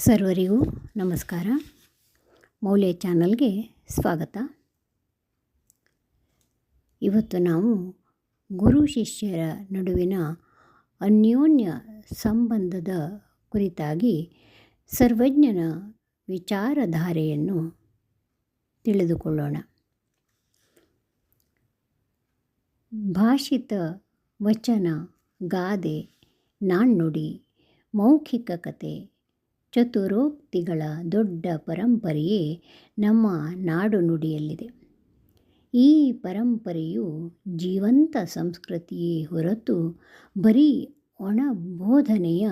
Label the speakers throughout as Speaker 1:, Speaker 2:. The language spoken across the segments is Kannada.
Speaker 1: ಸರ್ವರಿಗೂ ನಮಸ್ಕಾರ. ಮೌಲ್ಯ ಚಾನಲ್ಗೆ ಸ್ವಾಗತ. ಇವತ್ತು ನಾವು ಗುರು ಶಿಷ್ಯರ ನಡುವಿನ ಅನ್ಯೋನ್ಯ ಸಂಬಂಧದ ಕುರಿತಾಗಿ ಸರ್ವಜ್ಞನ ವಿಚಾರಧಾರೆಯನ್ನು ತಿಳಿದುಕೊಳ್ಳೋಣ. ಭಾಷಿತ ವಚನ, ಗಾದೆ, ನಾಣ್ಣುಡಿ, ಮೌಖಿಕ ಕತೆ, ಚತುರೋಕ್ತಿಗಳ ದೊಡ್ಡ ಪರಂಪರೆಯೇ ನಮ್ಮ ನಾಡು ನುಡಿಯಲ್ಲಿದೆ. ಈ ಪರಂಪರೆಯು ಜೀವಂತ ಸಂಸ್ಕೃತಿಯೇ ಹೊರತು ಬರೀ ಒಣ ಬೋಧನೆಯ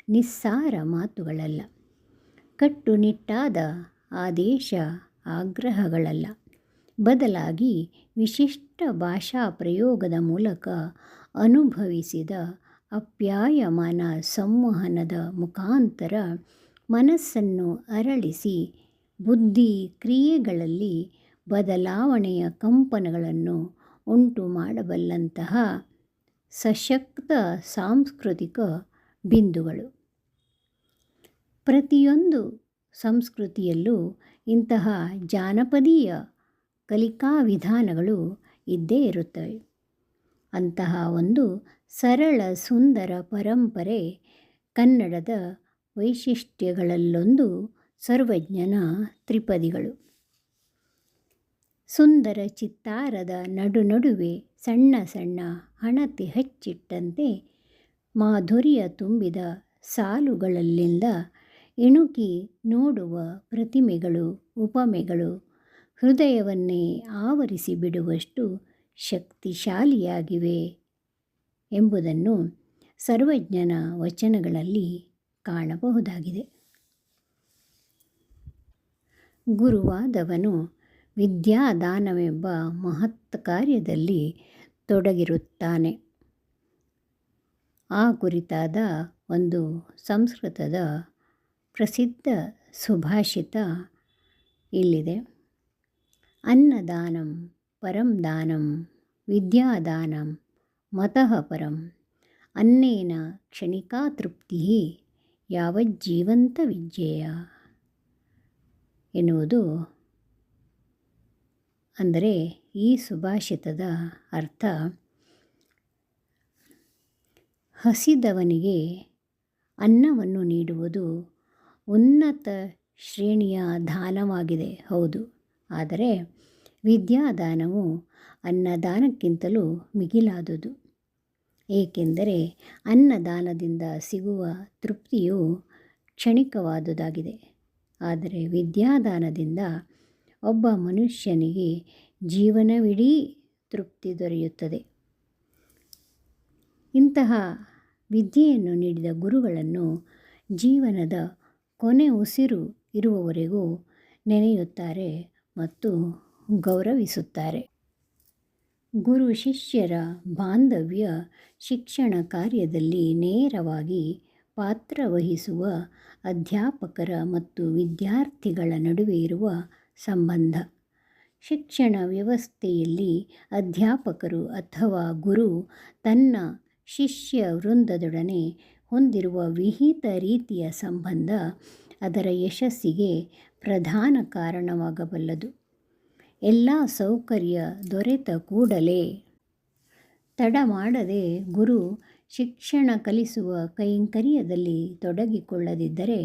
Speaker 1: ನಿಸ್ಸಾರ ಮಾತುಗಳಲ್ಲ, ಕಟ್ಟುನಿಟ್ಟಾದ ಆದೇಶ ಆಗ್ರಹಗಳಲ್ಲ. ಬದಲಾಗಿ ವಿಶಿಷ್ಟ ಭಾಷಾ ಪ್ರಯೋಗದ ಮೂಲಕ ಅನುಭವಿಸಿದ ಅಪ್ಯಾಯಮಾನ ಸಂವಹನದ ಮುಖಾಂತರ ಮನಸ್ಸನ್ನು ಅರಳಿಸಿ ಬುದ್ಧಿ ಕ್ರಿಯೆಗಳಲ್ಲಿ ಬದಲಾವಣೆಯ ಕಂಪನಗಳನ್ನು ಉಂಟು ಮಾಡಬಲ್ಲಂತಹ ಸಶಕ್ತ ಸಾಂಸ್ಕೃತಿಕ ಬಿಂದುಗಳು. ಪ್ರತಿಯೊಂದು ಸಂಸ್ಕೃತಿಯಲ್ಲೂ ಇಂತಹ ಜಾನಪದೀಯ ಕಲಿಕಾ ವಿಧಾನಗಳು ಇದ್ದೇ ಇರುತ್ತವೆ. ಅಂತಹ ಒಂದು ಸರಳ ಸುಂದರ ಪರಂಪರೆ ಕನ್ನಡದ ವೈಶಿಷ್ಟ್ಯಗಳಲ್ಲೊಂದು ಸರ್ವಜ್ಞನ ತ್ರಿಪದಿಗಳು. ಸುಂದರ ಚಿತ್ತಾರದ ನಡುವೆ ಸಣ್ಣ ಸಣ್ಣ ಹಣತೆ ಹಚ್ಚಿಟ್ಟಂತೆ ಮಾಧುರ್ಯ ತುಂಬಿದ ಸಾಲುಗಳಲ್ಲಿಂದ ಇಣುಕಿ ನೋಡುವ ಪ್ರತಿಮೆಗಳು, ಉಪಮೆಗಳು ಹೃದಯವನ್ನೇ ಆವರಿಸಿ ಬಿಡುವಷ್ಟು ಶಕ್ತಿಶಾಲಿಯಾಗಿವೆ ಎಂಬುದನ್ನು ಸರ್ವಜ್ಞನ ವಚನಗಳಲ್ಲಿ ಕಾಣಬಹುದಾಗಿದೆ. ಗುರುವಾದವನು ವಿದ್ಯಾದಾನವೆಂಬ ಮಹತ್ ಕಾರ್ಯದಲ್ಲಿ ತೊಡಗಿರುತ್ತಾನೆ. ಆ ಕುರಿತಾದ ಒಂದು ಸಂಸ್ಕೃತದ ಪ್ರಸಿದ್ಧ ಸುಭಾಷಿತ ಇಲ್ಲಿದೆ. ಅನ್ನದಾನಂ ಪರಂ ದಾನಂ ವಿದ್ಯಾದಾನಂ ಮತಃ ಪರಂ ಅನ್ನೇನ ಕ್ಷಣಿಕಾ ತೃಪ್ತಿ ಯಾವಜ್ಜೀವಂತ ವಿದ್ಯೆಯ ಎನ್ನುವುದು. ಅಂದರೆ ಈ ಸುಭಾಷಿತದ ಅರ್ಥ, ಹಸಿದವನಿಗೆ ಅನ್ನವನ್ನು ನೀಡುವುದು ಉನ್ನತ ಶ್ರೇಣಿಯ ದಾನವಾಗಿದೆ, ಹೌದು. ಆದರೆ ವಿದ್ಯಾದಾನವು ಅನ್ನದಾನಕ್ಕಿಂತಲೂ ಮಿಗಿಲಾದುದು. ಏಕೆಂದರೆ ಅನ್ನದಾನದಿಂದ ಸಿಗುವ ತೃಪ್ತಿಯು ಕ್ಷಣಿಕವಾದುದಾಗಿದೆ. ಆದರೆ ವಿದ್ಯಾದಾನದಿಂದ ಒಬ್ಬ ಮನುಷ್ಯನಿಗೆ ಜೀವನವಿಡೀ ತೃಪ್ತಿ ದೊರೆಯುತ್ತದೆ. ಇಂತಹ ವಿದ್ಯೆಯನ್ನು ನೀಡಿದ ಗುರುಗಳನ್ನು ಜೀವನದ ಕೊನೆ ಉಸಿರು ಇರುವವರೆಗೂ ನೆನೆಯುತ್ತಾರೆ ಮತ್ತು ಗೌರವಿಸುತ್ತಾರೆ. ಗುರು ಶಿಷ್ಯರ ಬಾಂಧವ್ಯ ಶಿಕ್ಷಣ ಕಾರ್ಯದಲ್ಲಿ ನೇರವಾಗಿ ಪಾತ್ರವಹಿಸುವ ಅಧ್ಯಾಪಕರ ಮತ್ತು ವಿದ್ಯಾರ್ಥಿಗಳ ನಡುವೆ ಇರುವ ಸಂಬಂಧ. ಶಿಕ್ಷಣ ವ್ಯವಸ್ಥೆಯಲ್ಲಿ ಅಧ್ಯಾಪಕರು ಅಥವಾ ಗುರು ತನ್ನ ಶಿಷ್ಯ ವೃಂದದೊಡನೆ ಹೊಂದಿರುವ ವಿಹಿತ ರೀತಿಯ ಸಂಬಂಧ ಅದರ ಯಶಸ್ಸಿಗೆ ಪ್ರಧಾನ ಕಾರಣವಾಗಬಲ್ಲದು. ಎಲ್ಲ ಸೌಕರ್ಯ ದೊರೆತ ಕೂಡಲೇ ತಡ ಮಾಡದೆ ಗುರು ಶಿಕ್ಷಣ ಕಲಿಸುವ ಕೈಂಕರ್ಯದಲ್ಲಿ ತೊಡಗಿಕೊಳ್ಳದಿದ್ದರೆ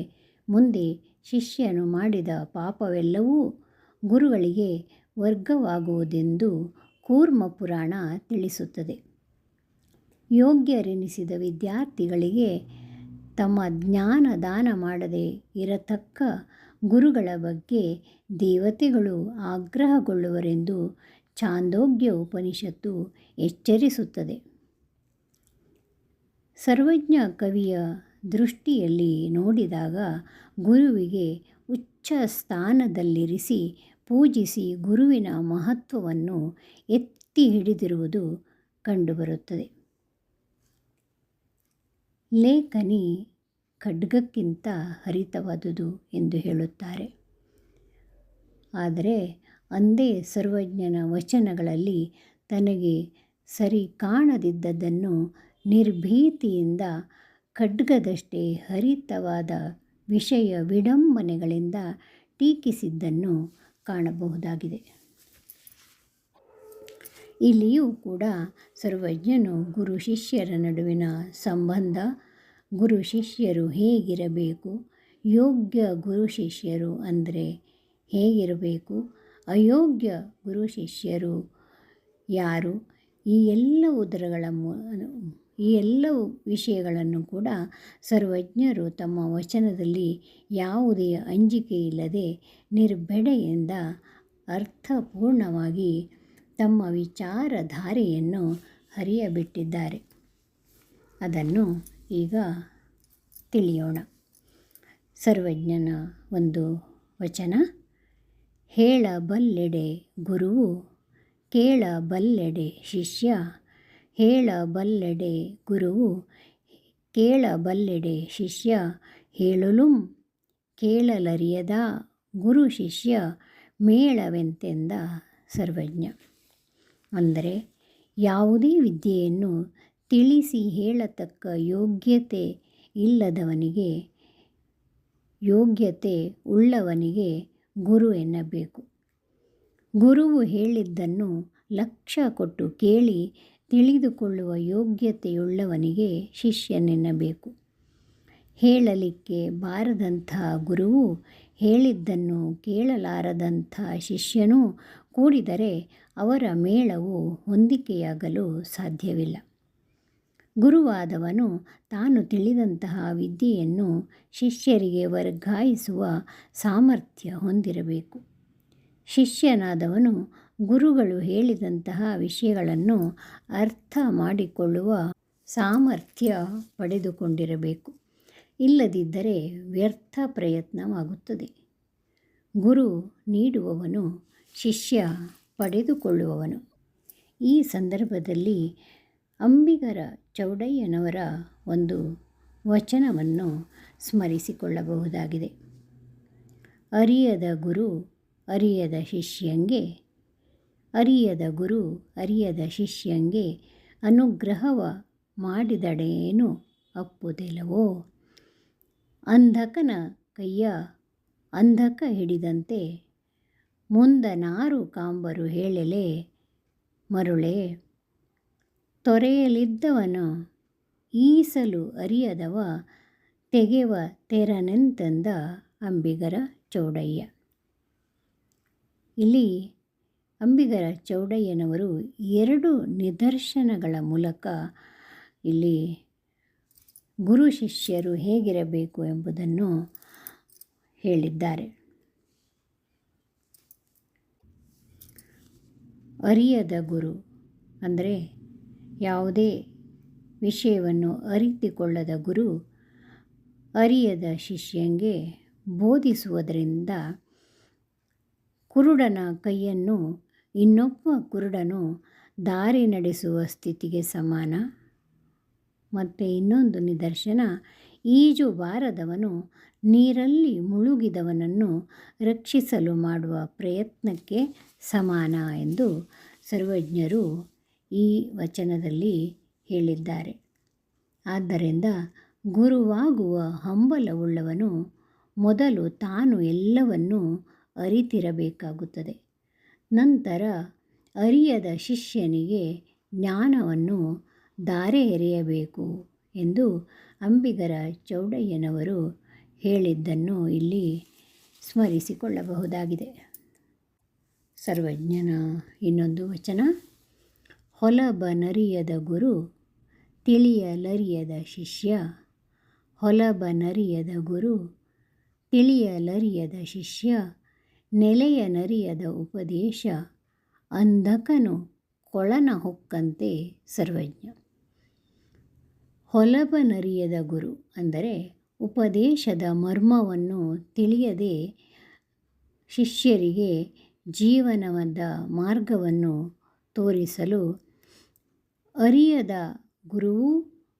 Speaker 1: ಮುಂದೆ ಶಿಷ್ಯನು ಮಾಡಿದ ಪಾಪವೆಲ್ಲವೂ ಗುರುಗಳಿಗೆ ವರ್ಗವಾಗುವುದೆಂದು ಕೂರ್ಮ ಪುರಾಣ ತಿಳಿಸುತ್ತದೆ. ಯೋಗ್ಯರೆನಿಸಿದ ವಿದ್ಯಾರ್ಥಿಗಳಿಗೆ ತಮ್ಮ ಜ್ಞಾನ ದಾನ ಮಾಡದೆ ಇರತಕ್ಕ ಗುರುಗಳ ಬಗ್ಗೆ ದೇವತೆಗಳು ಆಗ್ರಹಗೊಳ್ಳುವರೆಂದು ಛಾಂದೋಗ್ಯ ಉಪನಿಷತ್ತು ಎಚ್ಚರಿಸುತ್ತದೆ. ಸರ್ವಜ್ಞ ಕವಿಯ ದೃಷ್ಟಿಯಲ್ಲಿ ನೋಡಿದಾಗ ಗುರುವಿಗೆ ಉಚ್ಚ ಸ್ಥಾನದಲ್ಲಿರಿಸಿ ಪೂಜಿಸಿ ಗುರುವಿನ ಮಹತ್ವವನ್ನು ಎತ್ತಿ ಹಿಡಿದಿರುವುದು ಕಂಡುಬರುತ್ತದೆ. ಲೇಖನಿ ಖಡ್ಗಕ್ಕಿಂತ ಹರಿತವಾದುದು ಎಂದು ಹೇಳುತ್ತಾರೆ. ಆದರೆ ಅಂದೇ ಸರ್ವಜ್ಞನ ವಚನಗಳಲ್ಲಿ ತನಗೆ ಸರಿ ಕಾಣದಿದ್ದದ್ದನ್ನು ನಿರ್ಭೀತಿಯಿಂದ ಖಡ್ಗದಷ್ಟೇ ಹರಿತವಾದ ವಿಷಯ ವಿಡಂಬನೆಗಳಿಂದ ಟೀಕಿಸಿದ್ದನ್ನು ಕಾಣಬಹುದಾಗಿದೆ. ಇಲ್ಲಿಯೂ ಕೂಡ ಸರ್ವಜ್ಞನು ಗುರು ಶಿಷ್ಯರ ನಡುವಿನ ಸಂಬಂಧ, ಗುರು ಶಿಷ್ಯರು ಹೇಗಿರಬೇಕು, ಯೋಗ್ಯ ಗುರು ಶಿಷ್ಯರು ಅಂದರೆ ಹೇಗಿರಬೇಕು, ಅಯೋಗ್ಯ ಗುರು ಶಿಷ್ಯರು ಯಾರು, ಈ ಎಲ್ಲವೂ ವಿಷಯಗಳನ್ನು ಕೂಡ ಸರ್ವಜ್ಞರು ತಮ್ಮ ವಚನದಲ್ಲಿ ಯಾವುದೇ ಅಂಜಿಕೆ ಇಲ್ಲದೆ ನಿರ್ಭೆಡೆಯಿಂದ ಅರ್ಥಪೂರ್ಣವಾಗಿ ತಮ್ಮ ವಿಚಾರಧಾರೆಯನ್ನು ಹರಿಯಬಿಟ್ಟಿದ್ದಾರೆ. ಅದನ್ನು ಈಗ ತಿಳಿಯೋಣ. ಸರ್ವಜ್ಞನ ಒಂದು ವಚನ: ಹೇಳಬಲ್ಲೆಡೆ ಗುರುವು, ಕೇಳಬಲ್ಲೆಡೆ ಶಿಷ್ಯ. ಹೇಳಬಲ್ಲೆಡೆ ಗುರುವು, ಕೇಳಬಲ್ಲೆಡೆ ಶಿಷ್ಯ. ಹೇಳಲುಂ ಕೇಳಲರಿಯದ ಗುರು ಶಿಷ್ಯ ಮೇಳವೆಂತೆಂದ ಸರ್ವಜ್ಞ. ಅಂದರೆ ಯಾವುದೇ ವಿದ್ಯೆಯನ್ನು ತಿಳಿಸಿ ಹೇಳತಕ್ಕ ಯೋಗ್ಯತೆ ಇಲ್ಲದವನಿಗೆ, ಯೋಗ್ಯತೆ ಉಳ್ಳವನಿಗೆ ಗುರು ಎನ್ನಬೇಕು. ಗುರುವು ಹೇಳಿದ್ದನ್ನು ಲಕ್ಷ್ಯ ಕೊಟ್ಟು ಕೇಳಿ ತಿಳಿದುಕೊಳ್ಳುವ ಯೋಗ್ಯತೆಯುಳ್ಳವನಿಗೆ ಶಿಷ್ಯನೆನ್ನಬೇಕು. ಹೇಳಲಿಕ್ಕೆ ಬಾರದಂಥ ಗುರುವು ಹೇಳಿದ್ದನ್ನು ಕೇಳಲಾರದಂಥ ಶಿಷ್ಯನೂ ಕೂಡಿದರೆ ಅವರ ಮೇಳವು ಹೊಂದಿಕೆಯಾಗಲು ಸಾಧ್ಯವಿಲ್ಲ. ಗುರುವಾದವನು ತಾನು ತಿಳಿದಂತಹ ವಿದ್ಯೆಯನ್ನು ಶಿಷ್ಯರಿಗೆ ವರ್ಗಾಯಿಸುವ ಸಾಮರ್ಥ್ಯ ಹೊಂದಿರಬೇಕು. ಶಿಷ್ಯನಾದವನು ಗುರುಗಳು ಹೇಳಿದಂತಹ ವಿಷಯಗಳನ್ನು ಅರ್ಥ ಮಾಡಿಕೊಳ್ಳುವ ಸಾಮರ್ಥ್ಯ ಪಡೆದುಕೊಂಡಿರಬೇಕು. ಇಲ್ಲದಿದ್ದರೆ ವ್ಯರ್ಥ ಪ್ರಯತ್ನವಾಗುತ್ತದೆ. ಗುರು ನೀಡುವವನು, ಶಿಷ್ಯ ಪಡೆದುಕೊಳ್ಳುವವನು. ಈ ಸಂದರ್ಭದಲ್ಲಿ ಅಂಬಿಗರ ಚೌಡಯ್ಯನವರ ಒಂದು ವಚನವನ್ನು ಸ್ಮರಿಸಿಕೊಳ್ಳಬಹುದಾಗಿದೆ. ಅರಿಯದ ಗುರು ಅರಿಯದ ಶಿಷ್ಯಂಗೆ, ಅರಿಯದ ಗುರು ಅರಿಯದ ಶಿಷ್ಯಂಗೆ, ಅನುಗ್ರಹವ ಮಾಡಿದಡೇನು ಅಪ್ಪುದೆಲವೋ. ಅಂಧಕನ ಕೈಯ ಅಂಧಕ ಹಿಡಿದಂತೆ, ಮುಂದನಾರು ಕಾಂಬರು ಹೇಳೆಲೆ ಮರುಳೆ. ತೊರೆಯಲಿದ್ದವನು ಈಸಲು ಅರಿಯದವ, ತೆಗೆವ ತೆರನೆಂತೆಂದ ಅಂಬಿಗರ ಚೌಡಯ್ಯ. ಇಲ್ಲಿ ಅಂಬಿಗರ ಚೌಡಯ್ಯನವರು ಎರಡು ನಿದರ್ಶನಗಳ ಮೂಲಕ ಇಲ್ಲಿ ಗುರು ಶಿಷ್ಯರು ಹೇಗಿರಬೇಕು ಎಂಬುದನ್ನು ಹೇಳಿದ್ದಾರೆ. ಅರಿಯದ ಗುರು ಅಂದರೆ ಯಾವುದೇ ವಿಷಯವನ್ನು ಅರಿತುಕೊಳ್ಳದ ಗುರು ಅರಿಯದ ಶಿಷ್ಯಂಗೆ ಬೋಧಿಸುವುದರಿಂದ ಕುರುಡನ ಕೈಯನ್ನು ಇನ್ನೊಬ್ಬ ಕುರುಡನು ದಾರಿ ನಡೆಸುವ ಸ್ಥಿತಿಗೆ ಸಮಾನ. ಮತ್ತು ಇನ್ನೊಂದು ನಿದರ್ಶನ, ಈಜು ಬಾರದವನು ನೀರಲ್ಲಿ ಮುಳುಗಿದವನನ್ನು ರಕ್ಷಿಸಲು ಮಾಡುವ ಪ್ರಯತ್ನಕ್ಕೆ ಸಮಾನ ಎಂದು ಸರ್ವಜ್ಞರು ಈ ವಚನದಲ್ಲಿ ಹೇಳಿದ್ದಾರೆ. ಆದ್ದರಿಂದ ಗುರುವಾಗುವ ಹಂಬಲವುಳ್ಳವನು ಮೊದಲು ತಾನು ಎಲ್ಲವನ್ನೂ ಅರಿತಿರಬೇಕಾಗುತ್ತದೆ. ನಂತರ ಅರಿಯದ ಶಿಷ್ಯನಿಗೆ ಜ್ಞಾನವನ್ನು ಧಾರೆ ಎರೆಯಬೇಕು ಎಂದು ಅಂಬಿಗರ ಚೌಡಯ್ಯನವರು ಹೇಳಿದ್ದನ್ನು ಇಲ್ಲಿ ಸ್ಮರಿಸಿಕೊಳ್ಳಬಹುದಾಗಿದೆ. ಸರ್ವಜ್ಞನ ಇನ್ನೊಂದು ವಚನ: ಹೊಲಬನರಿಯದ ಗುರು ತಿಳಿಯಲರಿಯದ ಶಿಷ್ಯ. ಹೊಲಬನರಿಯದ ಗುರು ತಿಳಿಯಲರಿಯದ ಶಿಷ್ಯ, ನೆಲೆಯನರಿಯದ ಉಪದೇಶ, ಅಂಧಕನು ಕೊಳನ ಹೊಕ್ಕಂತೆ ಸರ್ವಜ್ಞ. ಹೊಲಬನರಿಯದ ಗುರು ಅಂದರೆ ಉಪದೇಶದ ಮರ್ಮವನ್ನು ತಿಳಿಯದೆ ಶಿಷ್ಯರಿಗೆ ಜೀವನದ ಮಾರ್ಗವನ್ನು ತೋರಿಸಲು ಅರಿಯದ ಗುರುವು,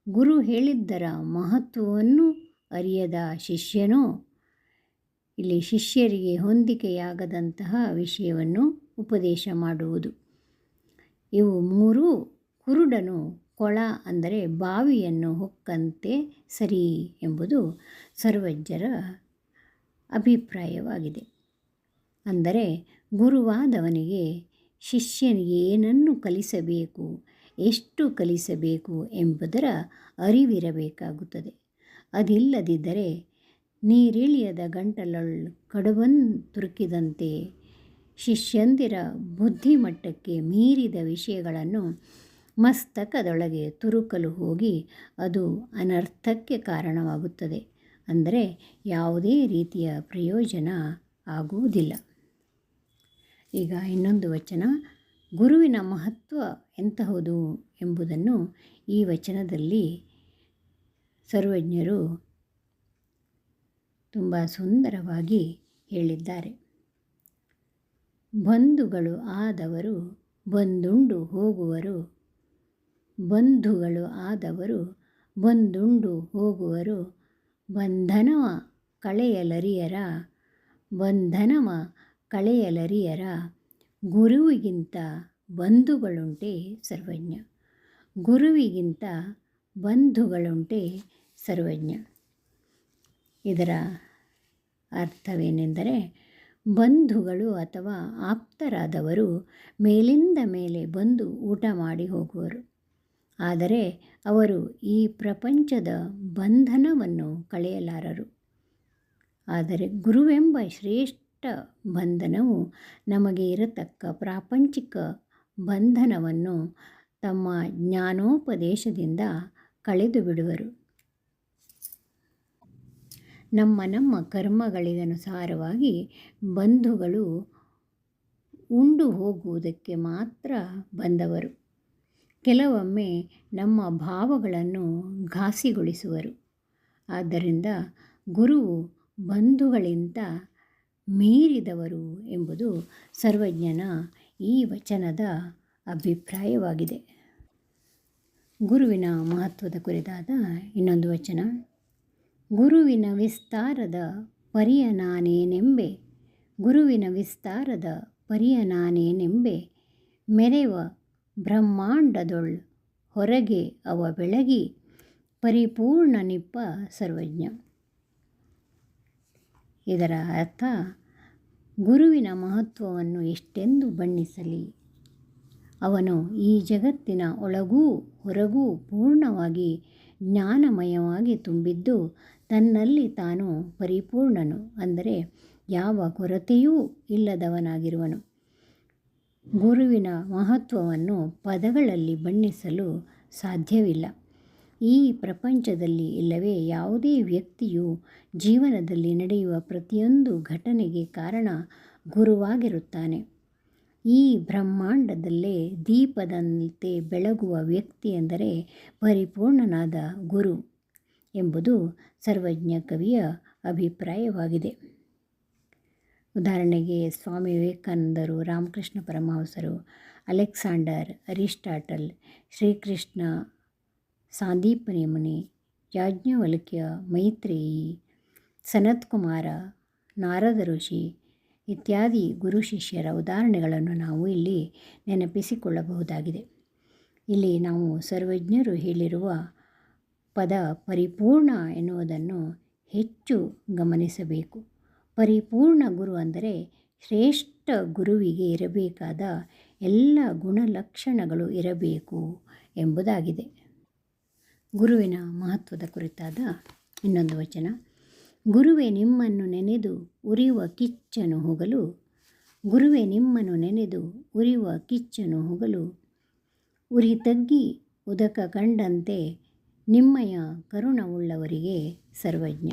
Speaker 1: ಗುರು ಹೇಳಿದ್ದರ ಮಹತ್ವವನ್ನು ಅರಿಯದ ಶಿಷ್ಯನೂ ಇಲ್ಲಿ ಶಿಷ್ಯರಿಗೆ ಹೊಂದಿಕೆಯಾಗದಂತಹ ವಿಷಯವನ್ನು ಉಪದೇಶ ಮಾಡುವುದು. ಇವು ಮೂರೂ ಕುರುಡನು ಕೊಳ ಅಂದರೆ ಬಾವಿಯನ್ನು ಹೊಕ್ಕಂತೆ ಸರಿ ಎಂಬುದು ಸರ್ವಜ್ಞರ ಅಭಿಪ್ರಾಯವಾಗಿದೆ. ಅಂದರೆ ಗುರುವಾದವನಿಗೆ ಶಿಷ್ಯನಿಗೆ ಏನನ್ನು ಕಲಿಸಬೇಕು, ಎಷ್ಟು ಕಲಿಸಬೇಕು ಎಂಬುದರ ಅರಿವಿರಬೇಕಾಗುತ್ತದೆ. ಅದಿಲ್ಲದಿದ್ದರೆ ನೀರಿಳಿಯದ ಗಂಟಲೊಳ್ ಕಡುಬನ್ ತುರುಕಿದಂತೆ ಶಿಷ್ಯಂದಿರ ಬುದ್ಧಿಮಟ್ಟಕ್ಕೆ ಮೀರಿದ ವಿಷಯಗಳನ್ನು ಮಸ್ತಕದೊಳಗೆ ತುರುಕಲು ಹೋಗಿ ಅದು ಅನರ್ಥಕ್ಕೆ ಕಾರಣವಾಗುತ್ತದೆ. ಅಂದರೆ ಯಾವುದೇ ರೀತಿಯ ಪ್ರಯೋಜನ ಆಗುವುದಿಲ್ಲ. ಈಗ ಇನ್ನೊಂದು ವಚನ, ಗುರುವಿನ ಮಹತ್ವ ಎಂತಹುದು ಎಂಬುದನ್ನು ಈ ವಚನದಲ್ಲಿ ಸರ್ವಜ್ಞರು ತುಂಬ ಸುಂದರವಾಗಿ ಹೇಳಿದ್ದಾರೆ. ಬಂಧುಗಳು ಆದವರು ಬಂದುಂಡು ಹೋಗುವರು, ಬಂಧುಗಳು ಆದವರು ಬಂದುಂಡು ಹೋಗುವರು, ಬಂಧನವ ಕಳೆಯಲರಿಯರ, ಬಂಧನವ ಕಳೆಯಲರಿಯರ, ಗುರುವಿಗಿಂತ ಬಂಧುಗಳುಂಟೆ ಸರ್ವಜ್ಞ. ಗುರುವಿಗಿಂತ ಬಂಧುಗಳುಂಟೆ ಸರ್ವಜ್ಞ. ಇದರ ಅರ್ಥವೇನೆಂದರೆ, ಬಂಧುಗಳು ಅಥವಾ ಆಪ್ತರಾದವರು ಮೇಲಿಂದ ಮೇಲೆ ಬಂದು ಊಟ ಮಾಡಿ ಹೋಗುವರು. ಆದರೆ ಅವರು ಈ ಪ್ರಪಂಚದ ಬಂಧನವನ್ನು ಕಳೆಯಲಾರರು. ಆದರೆ ಗುರುವೆಂಬ ಶ್ರೇಷ್ಠ ಬಂಧನವು ನಮಗೆ ಇರತಕ್ಕ ಪ್ರಾಪಂಚಿಕ ಬಂಧನವನ್ನು ತಮ್ಮ ಜ್ಞಾನೋಪದೇಶದಿಂದ ಕಳೆದು ಬಿಡುವರು. ನಮ್ಮ ಕರ್ಮಗಳಿಗನುಸಾರವಾಗಿ ಬಂಧುಗಳು ಉಂಡು ಹೋಗುವುದಕ್ಕೆ ಮಾತ್ರ ಬಂದವರು. ಕೆಲವೊಮ್ಮೆ ನಮ್ಮ ಭಾವಗಳನ್ನು ಘಾಸಿಗೊಳಿಸುವರು. ಆದ್ದರಿಂದ ಗುರುವು ಬಂಧುಗಳಿಂದ ಮೀರಿದವರು ಎಂಬುದು ಸರ್ವಜ್ಞನ ಈ ವಚನದ ಅಭಿಪ್ರಾಯವಾಗಿದೆ. ಗುರುವಿನ ಮಹತ್ವದ ಕುರಿತಾದ ಇನ್ನೊಂದು ವಚನ, ಗುರುವಿನ ವಿಸ್ತಾರದ ಪರಿಯ ನಾನೇನೆಂಬೆ, ಗುರುವಿನ ವಿಸ್ತಾರದ ಪರಿಯ ನಾನೇನೆಂಬೆ, ಮೆರೆವ ಬ್ರಹ್ಮಾಂಡದೊಳ್ ಹೊರಗೆ ಅವ ಬೆಳಗಿ ಪರಿಪೂರ್ಣನಿಪ್ಪ ಸರ್ವಜ್ಞ. ಇದರ ಅರ್ಥ, ಗುರುವಿನ ಮಹತ್ವವನ್ನು ಎಷ್ಟೆಂದು ಬಣ್ಣಿಸಲಿ, ಅವನು ಈ ಜಗತ್ತಿನ ಒಳಗೂ ಹೊರಗೂ ಪೂರ್ಣವಾಗಿ ಜ್ಞಾನಮಯವಾಗಿ ತುಂಬಿದ್ದು ತನ್ನಲ್ಲಿ ತಾನು ಪರಿಪೂರ್ಣನು, ಅಂದರೆ ಯಾವ ಕೊರತೆಯೂ ಇಲ್ಲದವನಾಗಿರುವನು. ಗುರುವಿನ ಮಹತ್ವವನ್ನು ಪದಗಳಲ್ಲಿ ಬಣ್ಣಿಸಲು ಸಾಧ್ಯವಿಲ್ಲ. ಈ ಪ್ರಪಂಚದಲ್ಲಿ ಇಲ್ಲವೇ ಯಾವುದೇ ವ್ಯಕ್ತಿಯು ಜೀವನದಲ್ಲಿ ನಡೆಯುವ ಪ್ರತಿಯೊಂದು ಘಟನೆಗೆ ಕಾರಣ ಗುರುವಾಗಿರುತ್ತಾನೆ. ಈ ಬ್ರಹ್ಮಾಂಡದಲ್ಲೇ ದೀಪದಂತೆ ಬೆಳಗುವ ವ್ಯಕ್ತಿ ಎಂದರೆ ಪರಿಪೂರ್ಣನಾದ ಗುರು ಎಂಬುದು ಸರ್ವಜ್ಞ ಕವಿಯ ಅಭಿಪ್ರಾಯವಾಗಿದೆ. ಉದಾಹರಣೆಗೆ ಸ್ವಾಮಿ ವಿವೇಕಾನಂದರು, ರಾಮಕೃಷ್ಣ ಪರಮಹಂಸರು, ಅಲೆಕ್ಸಾಂಡರ್, ಅರಿಸ್ಟಾಟಲ್, ಶ್ರೀಕೃಷ್ಣ, ಸಾಂದೀಪನಿ ಮುನಿ, ಯಾಜ್ಞವಲ್ಕ್ಯ, ಮೈತ್ರೇಯಿ, ಸನತ್ಕುಮಾರ, ನಾರದ ಋಷಿ ಇತ್ಯಾದಿ ಗುರು ಶಿಷ್ಯರ ಉದಾಹರಣೆಗಳನ್ನು ನಾವು ಇಲ್ಲಿ ನೆನಪಿಸಿಕೊಳ್ಳಬಹುದಾಗಿದೆ. ಇಲ್ಲಿ ನಾವು ಸರ್ವಜ್ಞರು ಹೇಳಿರುವ ಪದ ಪರಿಪೂರ್ಣ ಎನ್ನುವುದನ್ನು ಹೆಚ್ಚು ಗಮನಿಸಬೇಕು. ಪರಿಪೂರ್ಣ ಗುರು ಅಂದರೆ ಶ್ರೇಷ್ಠ ಗುರುವಿಗೆ ಇರಬೇಕಾದ ಎಲ್ಲ ಗುಣಲಕ್ಷಣಗಳು ಇರಬೇಕು ಎಂಬುದಾಗಿದೆ. ಗುರುವಿನ ಮಹತ್ವದ ಕುರಿತಾದ ಇನ್ನೊಂದು ವಚನ, ಗುರುವೇ ನಿಮ್ಮನ್ನು ನೆನೆದು ಉರಿಯುವ ಕಿಚ್ಚನು ಹೋಗಲು, ಗುರುವೇ ನಿಮ್ಮನ್ನು ನೆನೆದು ಉರಿಯುವ ಕಿಚ್ಚನು ಹೋಗಲು, ಉರಿ ತಗ್ಗಿ ಉದಕ ಕಂಡಂತೆ ನಿಮ್ಮಯ ಕರುಣವುಳ್ಳವರಿಗೆ ಸರ್ವಜ್ಞ.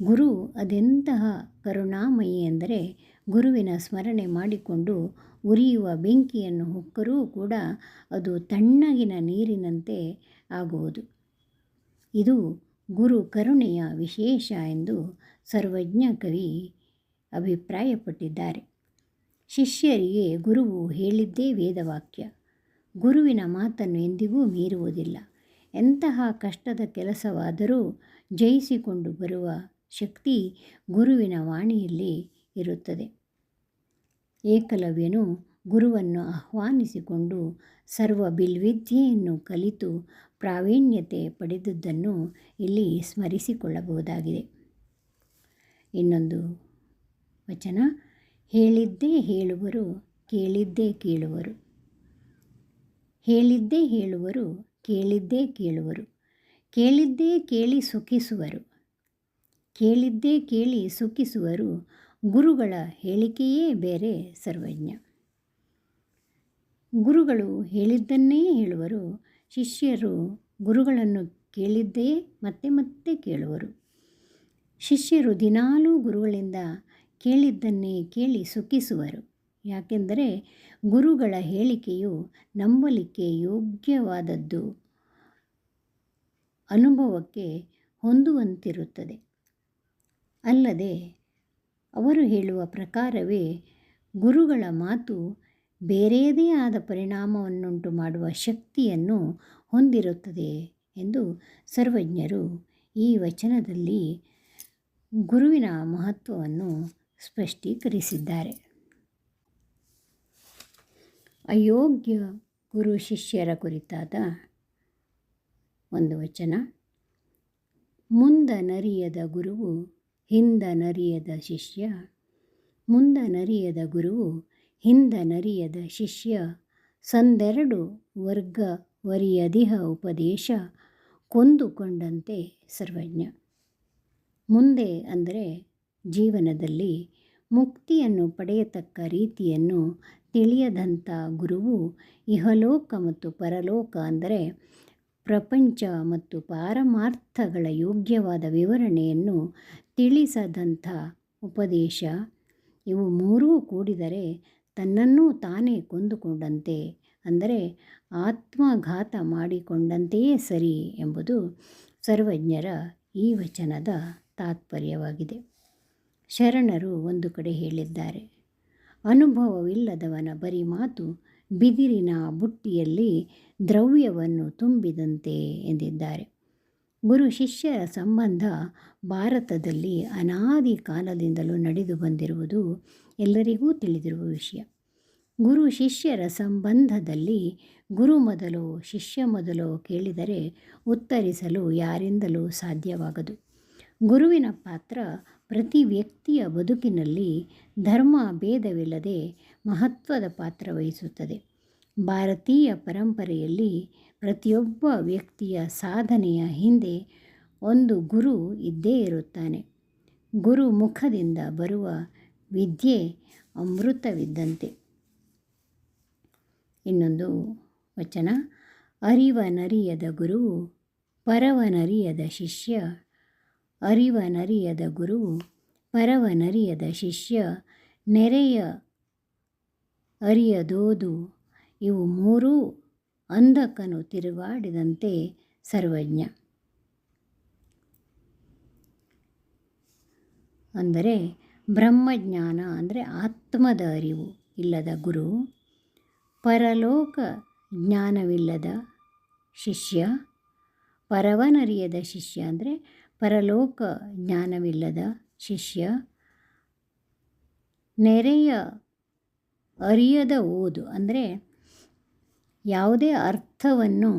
Speaker 1: ಗುರು ಅದೆಂತಹ ಕರುಣಾಮಯಿ ಎಂದರೆ, ಗುರುವಿನ ಸ್ಮರಣೆ ಮಾಡಿಕೊಂಡು ಉರಿಯುವ ಬೆಂಕಿಯನ್ನು ಹೊಕ್ಕರೂ ಕೂಡ ಅದು ತಣ್ಣಗಿನ ನೀರಿನಂತೆ ಆಗುವುದು. ಇದು ಗುರು ಕರುಣೆಯ ವಿಶೇಷ ಎಂದು ಸರ್ವಜ್ಞ ಕವಿ ಅಭಿಪ್ರಾಯಪಟ್ಟಿದ್ದಾರೆ. ಶಿಷ್ಯರಿಗೆ ಗುರುವು ಹೇಳಿದ್ದೇ ವೇದವಾಕ್ಯ. ಗುರುವಿನ ಮಾತನ್ನು ಎಂದಿಗೂ ಮೀರುವುದಿಲ್ಲ. ಎಂತಹ ಕಷ್ಟದ ಕೆಲಸವಾದರೂ ಜಯಿಸಿಕೊಂಡು ಬರುವ ಶಕ್ತಿ ಗುರುವಿನ ವಾಣಿಯಲ್ಲಿ ಇರುತ್ತದೆ. ಏಕಲವ್ಯನು ಗುರುವನ್ನು ಆಹ್ವಾನಿಸಿಕೊಂಡು ಸರ್ವ ಬಿಲ್ವಿದ್ಯೆಯನ್ನು ಕಲಿತು ಪ್ರಾವೀಣ್ಯತೆ ಪಡೆದದ್ದನ್ನು ಇಲ್ಲಿ ಸ್ಮರಿಸಿಕೊಳ್ಳಬಹುದಾಗಿದೆ. ಇನ್ನೊಂದು ವಚನ, ಹೇಳಿದ್ದೇ ಹೇಳುವರು, ಕೇಳಿದ್ದೇ ಕೇಳುವರು. ಹೇಳಿದ್ದೇ ಹೇಳುವರು, ಕೇಳಿದ್ದೇ ಕೇಳುವರು. ಕೇಳಿದ್ದೇ ಕೇಳಿ ಸುಖಿಸುವರು. ಕೇಳಿದ್ದೇ ಕೇಳಿ ಸುಖಿಸುವರು. ಗುರುಗಳ ಹೇಳಿಕೆಯೇ ಬೇರೆ ಸರ್ವಜ್ಞ. ಗುರುಗಳು ಹೇಳಿದ್ದನ್ನೇ ಹೇಳುವರು. ಶಿಷ್ಯರು ಗುರುಗಳನ್ನು ಕೇಳಿದ್ದೇ ಮತ್ತೆ ಮತ್ತೆ ಕೇಳುವರು. ಶಿಷ್ಯರು ದಿನಾಲೂ ಗುರುಗಳಿಂದ ಕೇಳಿದ್ದನ್ನೇ ಕೇಳಿ ಸುಖಿಸುವರು. ಯಾಕೆಂದರೆ ಗುರುಗಳ ಹೇಳಿಕೆಯು ನಂಬಲಿಕ್ಕೆ ಯೋಗ್ಯವಾದದ್ದು, ಅನುಭವಕ್ಕೆ ಹೊಂದುವಂತಿರುತ್ತದೆ. ಅಲ್ಲದೆ ಅವರು ಹೇಳುವ ಪ್ರಕಾರವೇ ಗುರುಗಳ ಮಾತು ಬೇರೆಯದೇ ಆದ ಪರಿಣಾಮವನ್ನುಂಟು ಮಾಡುವ ಶಕ್ತಿಯನ್ನು ಹೊಂದಿರುತ್ತದೆ ಎಂದು ಸರ್ವಜ್ಞರು ಈ ವಚನದಲ್ಲಿ ಗುರುವಿನ ಮಹತ್ವವನ್ನು ಸ್ಪಷ್ಟೀಕರಿಸಿದ್ದಾರೆ. ಅಯೋಗ್ಯ ಗುರು ಶಿಷ್ಯರ ಕುರಿತಾದ ಒಂದು ವಚನ. ಮುಂದನರಿಯದ ಗುರುವು ಹಿಂದನರಿಯದ ಶಿಷ್ಯ, ಮುಂದನರಿಯದ ಗುರುವು ಹಿಂದನರಿಯದ ಶಿಷ್ಯ, ಸಂದೆರಡು ವರ್ಗವರಿಯದಿಹ ಉಪದೇಶ, ಕೊಂದುಕೊಂಡಂತೆ ಸರ್ವಜ್ಞ. ಮುಂದೆ ಅಂದರೆ ಜೀವನದಲ್ಲಿ ಮುಕ್ತಿಯನ್ನು ಪಡೆಯತಕ್ಕ ರೀತಿಯನ್ನು ತಿಳಿಯದಂಥ ಗುರುವು ಇಹಲೋಕ ಮತ್ತು ಪರಲೋಕ ಅಂದರೆ ಪ್ರಪಂಚ ಮತ್ತು ಪಾರಮಾರ್ಥಗಳ ಯೋಗ್ಯವಾದ ವಿವರಣೆಯನ್ನು ತಿಳಿಸದಂಥ ಉಪದೇಶ, ಇವು ಮೂರೂ ಕೂಡಿದರೆ ತನ್ನನ್ನು ತಾನೇ ಕೊಂದುಕೊಂಡಂತೆ ಅಂದರೆ ಆತ್ಮಘಾತ ಮಾಡಿಕೊಂಡಂತೆಯೇ ಸರಿ ಎಂಬುದು ಸರ್ವಜ್ಞರ ಈ ವಚನದ ತಾತ್ಪರ್ಯವಾಗಿದೆ. ಶರಣರು ಒಂದು ಕಡೆ ಹೇಳಿದ್ದಾರೆ, ಅನುಭವವಿಲ್ಲದವನ ಬರಿ ಮಾತು ಬಿದಿರಿನ ಬುಟ್ಟಿಯಲ್ಲಿ ದ್ರವ್ಯವನ್ನು ತುಂಬಿದಂತೆ ಎಂದಿದ್ದಾರೆ. ಗುರು ಶಿಷ್ಯರ ಸಂಬಂಧ ಭಾರತದಲ್ಲಿ ಅನಾದಿ ಕಾಲದಿಂದಲೂ ನಡೆದು ಬಂದಿರುವುದು ಎಲ್ಲರಿಗೂ ತಿಳಿದಿರುವ ವಿಷಯ. ಗುರು ಶಿಷ್ಯರ ಸಂಬಂಧದಲ್ಲಿ ಗುರು ಮೊದಲೋ ಶಿಷ್ಯ ಮೊದಲೋ ಕೇಳಿದರೆ ಉತ್ತರಿಸಲು ಯಾರಿಂದಲೂ ಸಾಧ್ಯವಾಗದು. ಗುರುವಿನ ಪಾತ್ರ ಪ್ರತಿ ವ್ಯಕ್ತಿಯ ಬದುಕಿನಲ್ಲಿ ಧರ್ಮ ಭೇದವಿಲ್ಲದೆ ಮಹತ್ವದ ಪಾತ್ರ ವಹಿಸುತ್ತದೆ. ಭಾರತೀಯ ಪರಂಪರೆಯಲ್ಲಿ ಪ್ರತಿಯೊಬ್ಬ ವ್ಯಕ್ತಿಯ ಸಾಧನೆಯ ಹಿಂದೆ ಒಂದು ಗುರು ಇದ್ದೇ ಇರುತ್ತಾನೆ. ಗುರು ಮುಖದಿಂದ ಬರುವ ವಿದ್ಯೆ ಅಮೃತವಿದ್ದಂತೆ. ಇನ್ನೊಂದು ವಚನ, ಅರಿವನರಿಯದ ಗುರುವು ಪರವನರಿಯದ ಶಿಷ್ಯ, ಅರಿವನರಿಯದ ಗುರುವು ಪರವನರಿಯದ ಶಿಷ್ಯ, ನೆರೆಯ ಅರಿಯದೋದು, ಇವು ಮೂರೂ ಅಂಧಕನು ತಿರುಗಾಡಿದಂತೆ ಸರ್ವಜ್ಞ. ಅಂದರೆ ಬ್ರಹ್ಮಜ್ಞಾನ ಅಂದರೆ ಆತ್ಮದ ಅರಿವು ಇಲ್ಲದ ಗುರು, ಪರಲೋಕ ಜ್ಞಾನವಿಲ್ಲದ ಶಿಷ್ಯ, ಪರವನರಿಯದ ಶಿಷ್ಯ ಅಂದರೆ ಪರಲೋಕ ಜ್ಞಾನವಿಲ್ಲದ ಶಿಷ್ಯ, ನೆರೆಯ ಅರಿಯದ ಓದು ಅಂದರೆ ಯಾವುದೇ ಅರ್ಥವನ್ನು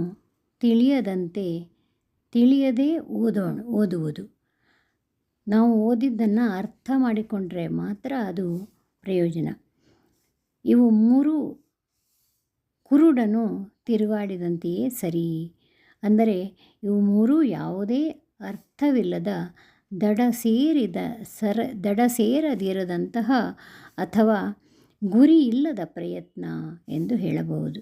Speaker 1: ತಿಳಿಯದೇ ಓದುವುದು. ನಾವು ಓದಿದ್ದನ್ನು ಅರ್ಥ ಮಾಡಿಕೊಂಡ್ರೆ ಮಾತ್ರ ಅದು ಪ್ರಯೋಜನ. ಇವು ಮೂರೂ ಕುರುಡನು ತಿರುಗಾಡಿದಂತೆಯೇ ಸರಿ. ಅಂದರೆ ಇವು ಮೂರೂ ಯಾವುದೇ ಅರ್ಥವಿಲ್ಲದ ದಡ ಸೇರದಿರದಂತಹ ಅಥವಾ ಗುರಿ ಇಲ್ಲದ ಪ್ರಯತ್ನ ಎಂದು ಹೇಳಬಹುದು.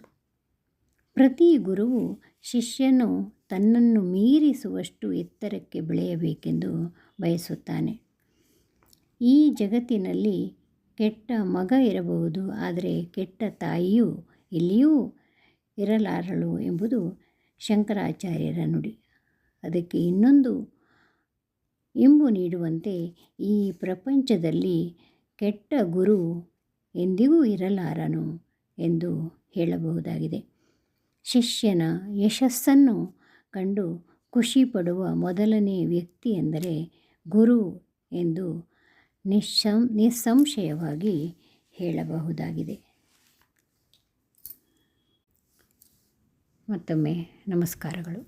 Speaker 1: ಪ್ರತಿ ಗುರುವು ಶಿಷ್ಯನು ತನ್ನನ್ನು ಮೀರಿಸುವಷ್ಟು ಎತ್ತರಕ್ಕೆ ಬೆಳೆಯಬೇಕೆಂದು ಬಯಸುತ್ತಾನೆ. ಈ ಜಗತ್ತಿನಲ್ಲಿ ಕೆಟ್ಟ ಮಗ ಇರಬಹುದು, ಆದರೆ ಕೆಟ್ಟ ತಾಯಿಯೂ ಎಲ್ಲಿಯೂ ಇರಲಾರಳು ಎಂಬುದು ಶಂಕರಾಚಾರ್ಯರ ನುಡಿ. ಅದಕ್ಕೆ ಇನ್ನೊಂದು ಇಂಬು ನೀಡುವಂತೆ ಈ ಪ್ರಪಂಚದಲ್ಲಿ ಕೆಟ್ಟ ಗುರು ಎಂದಿಗೂ ಇರಲಾರನು ಎಂದು ಹೇಳಬಹುದಾಗಿದೆ. ಶಿಷ್ಯನ ಯಶಸ್ಸನ್ನು ಕಂಡು ಖುಷಿಪಡುವ ಮೊದಲನೇ ವ್ಯಕ್ತಿ ಎಂದರೆ ಗುರು ಎಂದು ನಿಸ್ಸಂಶಯವಾಗಿ ಹೇಳಬಹುದಾಗಿದೆ. ಮತ್ತೊಮ್ಮೆ ನಮಸ್ಕಾರಗಳು.